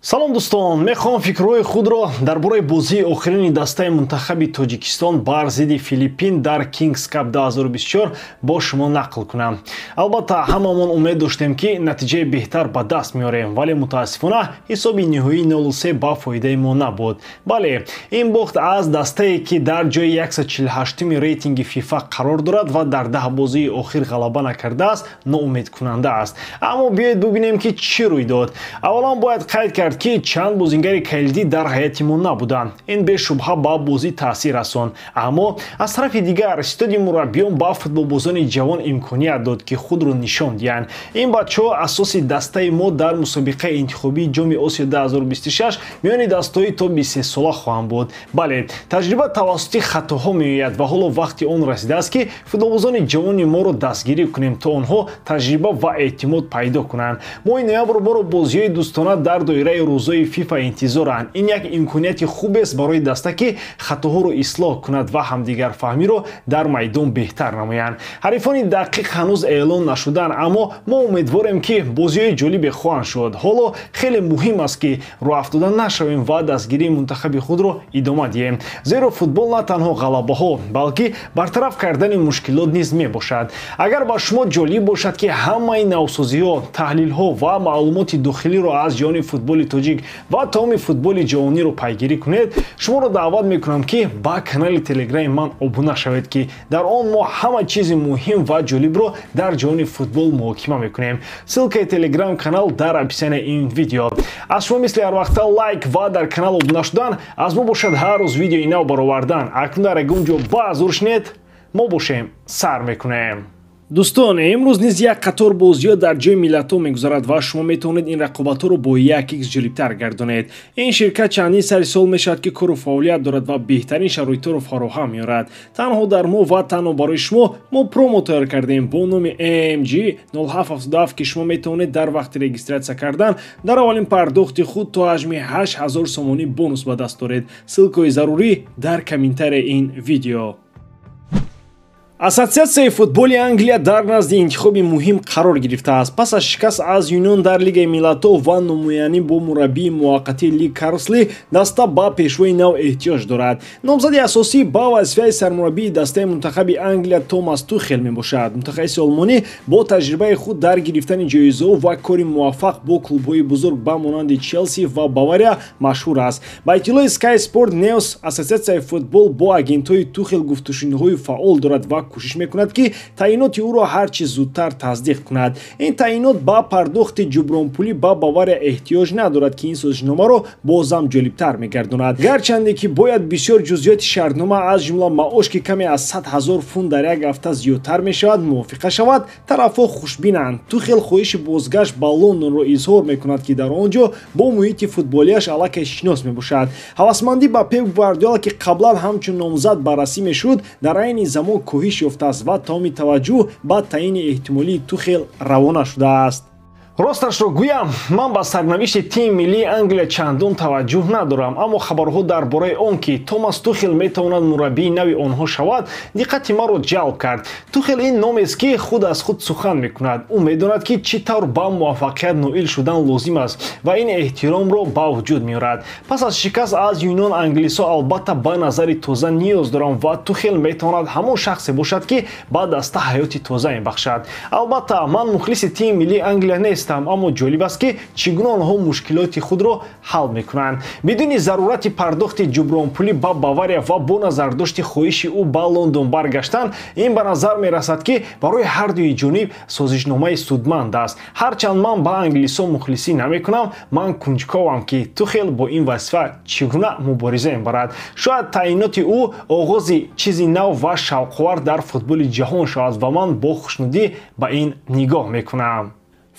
салом дӯстон, мехоҳам фикрҳои худро дар бораи бозии охирини дастаи мунтахаби Тоҷикистон бар зидди Филиппин дар Kings Cup 2024 бо шумо нақл кунам. Албатта ҳамамон умед доштем ки натиҷаи беҳтар ба даст меорем, вале мутаассифона ҳисоби ниҳоии 0-3 ба фоидаи мо набуд. Бале, ин бохт аз дастае ки дар ҷои 148-ми рейтинги FIFA қарор дорад ва дар 10 бозии охир ғалаба накардааст, ноумедкунанда аст. Аммо биёед бубинем ки чӣ рӯй дод. Аввалан бояд қайд кард ки чанд бозингари калидӣ дар ҳаяти мо набуданд. Ин бешубҳа ба бозӣ таъсир расон. Аммо аз тарафи дигар истодии мураббиён ба футболбозони ҷавон имконият дод ки худро нишон диҳанд. Ин бачаҳо асоси дастаи мо дар мусобиқаи интихобии ҷоми Осиё 2026 миёни дастаҳои то 23 сола хоҳанд буд. Бале, таҷриба тавассути хатоҳо меояд ва ҳоло вақти он расидааст ки футболбозони ҷавони моро дастгирӣ кунем то онҳо таҷриба ва эътимод пайдо кунанд. Моҳи ноябр моро бозиҳои дӯстона дар доираи рӯзҳои FIFA интизоранд. Ин як имконияти хубест барои даста ки хатоҳоро ислоҳ кунад ва ҳамдигарфаҳмиро дар майдон беҳтар намоянд. ҳарифони дақиқ ҳанӯз эълон нашуданд, аммо мо умедворем ки бозиҳои ҷолибе хоҳанд шуд. Ҳоло хеле муҳим аст ки роҳафтода нашавем ва дастгирии мунтахаби худро идома диҳем. Зеро футбол на танҳо ғалабаҳо, балки бартараф кардани мушкилот низ мебошад. Агар ба шумо ҷолиб бошад ки ҳамаи навсозиҳо, таҳлилҳо ва маълумоти дохилиро аз ҷаҳони футболи тоҷик ва таоми футболи ҷаҳониро пайгирӣ кунед, шуморо даъват мекунам ки ба канали телеграми ман обуна шавед, ки дар он мо ҳама чизи муҳим ва ҷолибро дар ҷаҳони футбол муҳокима мекунем. Ссилкаи телеграм канал дар описанияи ин видео. Аз шумо мисли ҳар вақта лайк ва дар канал обуна шудан, аз мо бошад ҳар рӯз видеои нав баровардан. Акнун дар ягон ҷо ба зур шунед, мо бошем сар мекунем. Дӯстон, имрӯз низ як қатор бозиҳо дар ҷои миллатҳо мегузарад ва шумо метавонед ин рақобатҳоро бо 1x ҷолибтар гардонед. Ин ширкат чандин сари сол мешавад ки кору фаъолият дорад ва беҳтарин шароитҳоро фароҳам меорад. Танҳо дар мо ва танҳо барои шумо мо промо тайёр кардем бо номи AMG 0777 ки шумо метавонед дар вақти регистратсия кардан дар аввалин пардохти худ то ҳаҷми 8000 сомонӣ бонус ба даст доред. Ссилкаи зарурӣ дар комментарияи ин видео. Ассотсиатсияи футболи Англия дар назди интихоби муҳим қарор гирифтааст. Пас аз шикаст аз Юнион дар Лигаи Миллатҳо ва номоянӣ бо мураббии муваққатии Ли Карсли, даста ба пешвои нав эҳтиёҷ дорад. Номзади асосӣ ба вазифаи сармураббии дастаи мунтахаби Англия Томас Тухел мебошад. Мутахассиси олмонӣ бо таҷрибаи худ дар гирифтани ҷоизаҳо ва кори муваффақ бо клубҳои бузург ба монанди Челси ва Бавария машҳур аст. Ба иттилои Sky Sport News, ассотсиатсияи футбол бо агентҳои Тухел гуфтушунидҳои фаъол дорад ва кӯшиш мекунад ки таъиноти ӯро ҳар чӣ зудтар таздиқ кунад. Ин таъинот ба пардохти ҷубронпулӣ ба Бавария эҳтиёҷ надорад ки ин созишномаро бозам ҷолибтар мегардонад. Гарчанде ки бояд бисёр ҷузъиёти шартнома аз ҷумла маош ки каме аз 100 000 фунт дар як ҳафта зиёдтар мешавад мувофиқа шавад, тарафҳо хушбинанд. Тухел хоҳиши бозгашт ба Лондонро изҳор мекунад ки дар он ҷо бо муҳити футболияш аллакай шинос мебошад. ҳавасмандӣ ба Пеп Гвардиола ки қаблан ҳамчун номзад баррасӣ мешуд, дар айни замон коҳиш ёфтааст ва тамоми таваҷҷӯҳ ба таъини эҳтимолии Тухел равона шудааст. Росташро гӯям, ман ба сарнавишти тими миллии Англия чандон таваҷҷӯҳ надорам, аммо хабарҳо дар бораи он ки Томас Тухел метавонад мураббии нави онҳо шавад, диққати маро ҷалб кард. Тухел ин номест ки худ аз худ сухан мекунад. Ӯ медонад ки чӣ тавр ба муваффақият ноил шудан лозим аст ва ин эҳтиромро ба вуҷуд меорад. Пас аз шикаст аз Юнион англисо албатта ба назари тоза ниёз дорам ва Тухел метавонад ҳамон шахсе бошад ки ба даста ҳаёти тоза мебахшад. Албатта ман мухлиси тими миллии Англия нест, аммо ҷолиб аст ки чӣ гуна онҳо мушкилоти худро ҳал мекунанд. Бидуни зарурати пардохти ҷубронпулӣ ба Бавария ва бо назардошти хоҳиши ӯ ба Лондон баргаштан, ин ба назар мерасад ки барои ҳардуи ҷониб созишномаи судманд аст. Ҳарчанд ман ба англисо мухлисӣ намекунам, ман кунҷковам ки Тухел бо ин вазифа чӣ гуна мубориза мебарад. Шояд таъиноти ӯ оғози чизи нав ва шавқовар дар футболи ҷаҳон шавад ва ман бо хушнудӣ ба ин нигоҳ мекунам.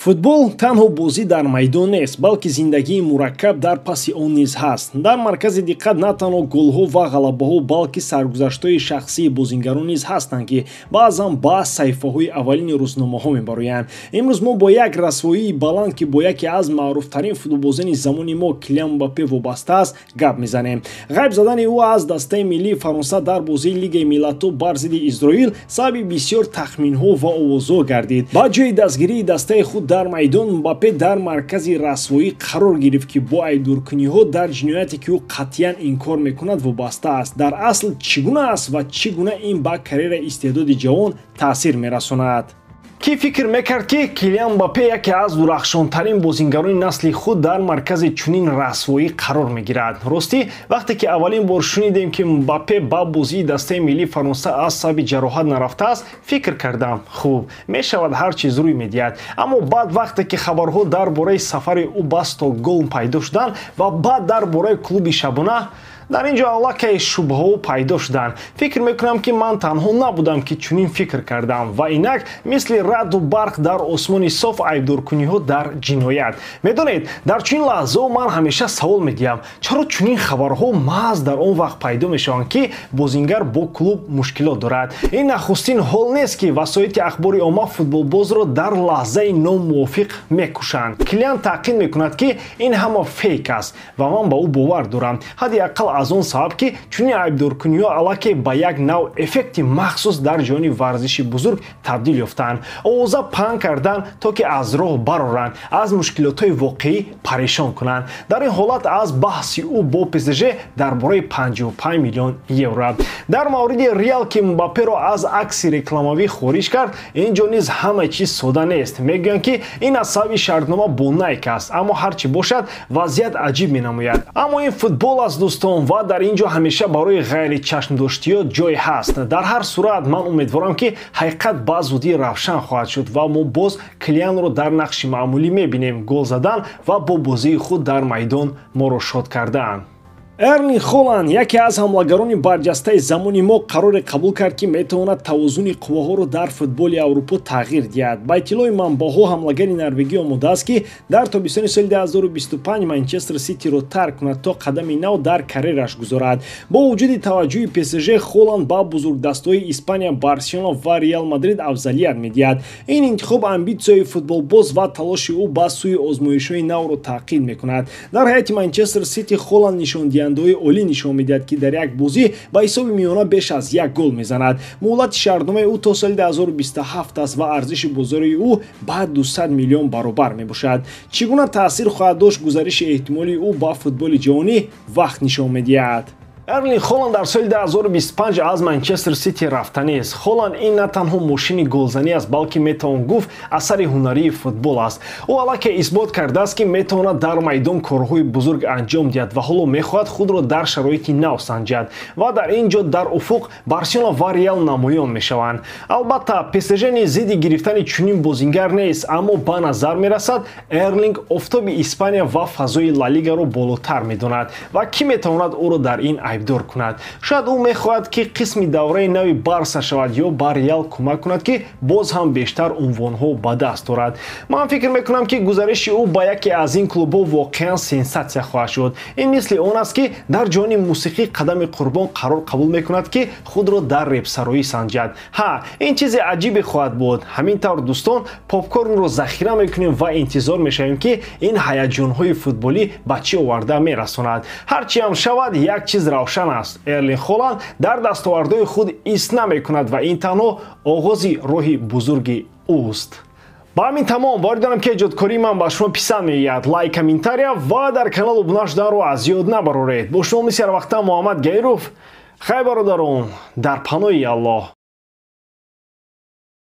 Футбол танҳо бозӣ дар майдон нест, балки зиндагии мураккаб дар паси он низ ҳаст. Дар маркази диққат на танҳо голҳо ва ғалабаҳо, балки саргузаштҳои шахсии бозингарон низ ҳастанд ки баъзан ба саҳифаҳои аввалини рӯзномаҳо мебароянд. Имрӯз мо бо як расвоии баланд ки бо яке аз маъруфтарин футболбозони замони мо Килиан Мбаппе вобаста аст гап мезанем. ғайб задани ӯ аз дастаи миллии Фаронса дар бозии Лигаи Миллатҳо бар зидди Изроил сабаби бисёр тахминҳо ва овозҳо гардид. Ба ҷои дастгирии дастаи худ дар майдон Мбаппе дар маркази расвоӣ қарор гирифт ки бо айбдоркуниҳо дар ҷинояте ки ӯ қатъиян инкор мекунад вобаста аст. Дар асл чӣ гуна аст ва чӣ гуна ин ба карьераи истеъдоди ҷавон таъсир мерасонад? Ки фикр мекард ки Килиан Мбаппе яке аз дурахшонтарин бозингарони насли худ дар маркази чунин расвоӣ қарор мегирад? Ростӣ, вақте ки аввалин бор шунидем ки Мбаппе ба бозии дастаи миллии Фаронса аз сабаби ҷароҳат нарафтааст, фикр кардам хуб мешавад ҳар чиз рӯй медиҳад. Аммо баъд вақте ки хабарҳо дар бораи сафари ӯ ба Стокгольм пайдо шуданд ва баъд дар бораи клуби шабона, дар ин ҷо аллакай шубҳаҳо пайдо шуданд. Фикр мекунам ки ман танҳо набудам ки чунин фикр кардам ва инак мисли раъду барқ дар осмони соф айбдоркуниҳо дар ҷиноят. Медонед, дар чунин лаҳзаҳо ман ҳамеша савол медиҳам, чаро чунин хабарҳо маҳз дар он вақт пайдо мешаванд ки бозингар бо клуб мушкилот дорад. Ин нахустин ҳол нест ки васоити ахбори омма футболбозро дар лаҳзаи номувофиқ мекушанд. Килиан таъқид мекунад ки ин ҳама фейк аст ва ман ба ӯ бовар дорам. ҳадди ақал аз он сабаб ки чунин айбдоркуниҳо аллакай ба як нав эффекти махсус дар ҷони варзиши бузург табдил ёфтаанд. овоза паҳн кардан то ки аз роҳ бароранд, аз мушкилотҳои воқеӣ парешон кунанд. дар ин ҳолат аз баҳси ӯ бо ПСЖ дар бораи 55 миллион евро. дар мавриди Реал ки Мбапперо аз акси рекламавӣ хориҷ кард, ин ҷо низ ҳама чиз сода нест. мегӯянд ки ин аз сабаби шартнома бо Найк аст, аммо ҳар чӣ бошад вазъият аҷиб менамояд. аммо ин футбол аст дӯстон ва дар ин ҷо ҳамеша барои ғайричашмдоштиё ҷой ҳаст. дар ҳар сурат ман умедворам ки ҳақиқат ба зудӣ равшан хоҳад шуд ва мо боз Килианро дар нақши маъмулӣ мебинем гол задан ва бо бозии худ дар майдон моро шод кардан. Эрлинг Холанд, яке аз ҳамлагарони барҷастаи замони мо, қароре қабул кард ки метавонад тавозуни қувваҳоро дар футболи Аврупо тағйир диҳад. Ба иттилои манбаъҳо, ҳамлагари норвегӣ омодааст ки дар тобистони соли 2025 Манчестер Ситиро тарк кунад то қадами нав дар карьераш гузорад. бо вуҷуди таваҷҷӯҳи ПСЖ, Холанд ба бузургдастҳои Испания, Барселона ва Реал Мадрид афзалият медиҳад. ин интихоб амбитсияи футболбоз ва талоши ӯ ба сӯи озмоишҳои навро таъқид мекунад. дар ҳайати Манчестер Сити, Холанд нишондиҳад олӣ нишон медиҳад ки дар як бозӣ ба ҳисоби миёна беш аз як гол мезанад. муҳлати шартномаи ӯ то соли 2027 аст ва арзиши бозории ӯ ба 200 миллион баробар мебошад. чӣ гуна таъсир хоҳад дошт гузариши эҳтимолии ӯ ба футболи ҷаҳонӣ, вақт нишон медиҳад. Эрлинг Холанд дар соли 2025 аз Манчестер Сити рафта нест. Холанд ин на танҳо мошини голзанӣ аст, балки метавон гуфт асари ҳунарии футбол аст. ӯ аллакай исбот кардааст ки метавонад дар майдон корҳои бузург анҷом диҳад ва ҳоло мехоҳад худро дар шароити нав санҷад ва дар ин ҷо дар уфуқ Барселона ва Реал намоён мешаванд. албатта ПСЖ низ зидди гирифтани чунин бозингар нест, аммо ба назар мерасад Эрлинг офтоби Испания ва фазои Ла Лигаро болотар медонад ва кӣ метавонад ӯро дар ин айбдор кунад. шояд ӯ мехоҳад ки қисми давраи нави Барса шавад ё ба Реал кӯмак кунад ки боз ҳам бештар унвонҳо ба даст орад. ман фикр мекунам ки гузариши ӯ ба яке аз ин клубҳо воқеан сенсатсия хоҳад шуд. ин мисли он аст ки дар ҷони мусиқӣ қадами қурбон қарор қабул мекунад ки худро дар репсароӣ санҷад. ҳа, ин чизи аҷибе хоҳад буд. ҳамин тавр дӯстон, попкорнро захира мекунем ва интизор мешавем ки ин ҳаяҷонҳои футболӣ ба чӣ оварда мерасонад. ҳар чӣ ҳам шавад, як чиз равшан аст. Эрлинг Холанд дар дастовардҳои худ истна мекунад ва ин танҳо оғози роҳи бузурги ӯст. ба ҳамин тамом, бори дорам ки эҷодкории ман ба шумо писанд меояд. лайк, комментария ва дар канал обуна шуданро аз ёд набароред. бо шумо мисли ҳар вақта Муҳаммад Гайров. хай бародарон, дар паноҳи Аллоҳ.